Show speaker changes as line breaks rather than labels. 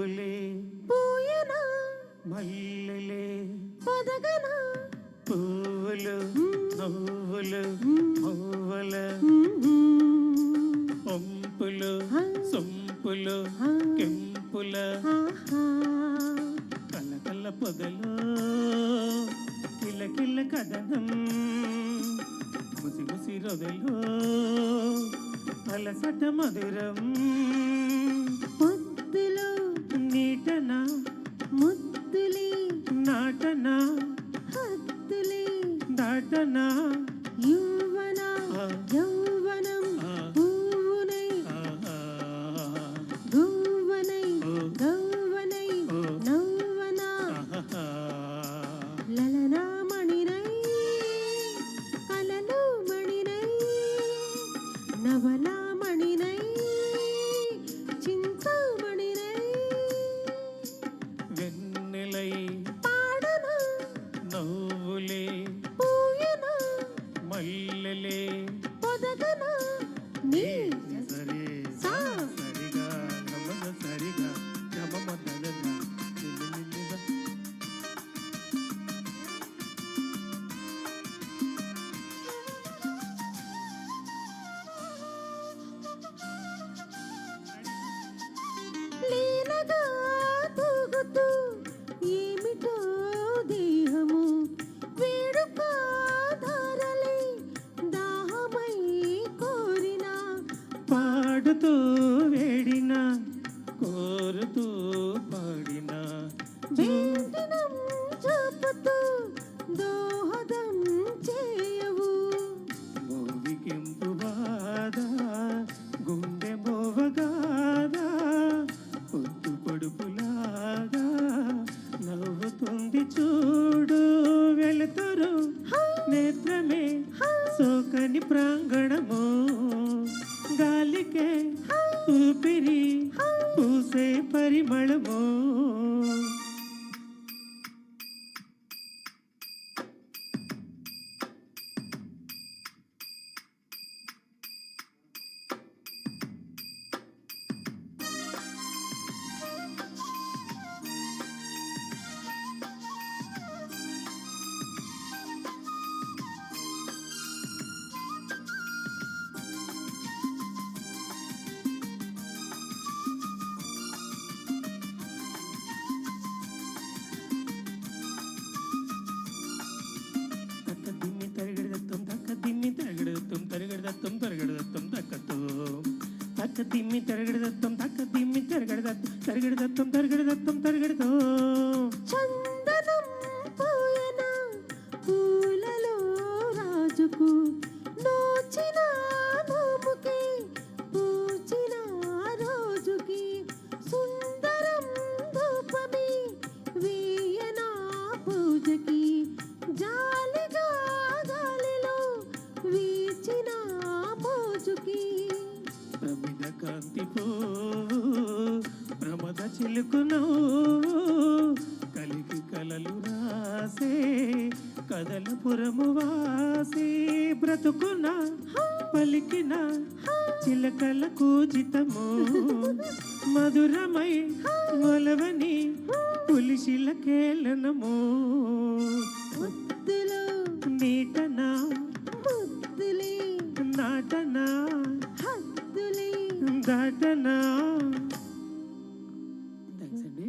పువ్వులే
పూయనా
మల్లెలే
పొదగనా
పువ్వులు నవ్వులు పువ్వుల ఒంపులు సొంపులు కెంపుల కలకల పొదలు కిలకిల కథనం ముసి ముసి రొదలు అలసట మధురం
పొద్దులో
నీటన
ముద్దులే
నాటన
హద్దులే
దాటన
యౌవన యౌవనం పువ్వునై గువ్వనై గౌవనై నవ్వన లలనా మణినై కలలు మణినై నవలా మణినై చింతామణినై
వెన్నెలై
పాడనా
నవ్వులే
పూయనా
మల్లెలే
పొదగనా నీ
సరే
సా
సరిగా నమ్మద సరిగా నమ్మద
లీలగా తూగుతూ ఏమిటో దేహము వేడుక ధారలై దాహమై కోరిన
పాడుతూ వేడిన కోరుతూ పాడిన
వేంటినం చూపుతూ దోహదం చేయవు
మోవికెంపు బాధ గుండె మోవగాదా పొద్దు పొడుపులాగా నవ్వుతుంది చూడు వెళుతురు నేత్రమే సోకని ప్రాంగణము గాలికే ఊపిరి పూసే పరిమళము తక్కదిమ్మి తరగడదత్తం తరగడదత్తం తరగడదత్తం తక్కతో తక్కదిమ్మి తరగడదత్తం తక్కదిమ్మి తరగడదత్తం తరగడదత్తం తరగడదత్తం తరగడతో
చందనం పూయన పూలలో రాజుకు నోచిన నోముకి పూచిన రోజుకి సుందరం ధూపమి వేయన పూజకి జాలిగా గాలిలో వీచిన మోజుకి
ప్రమిద కాంతి ప్రమద చిలుకును కలిగి కలలు రాసే కదలపురము వాసి బ్రతుకున పలికిన చిలకల కూజితము మధురమై మొలవని పులిశిల కేళనము
ముద్దులో
నీటన
ముద్దులే
నాటన
హద్దులే
దాటన థ్యాంక్స్ అండి.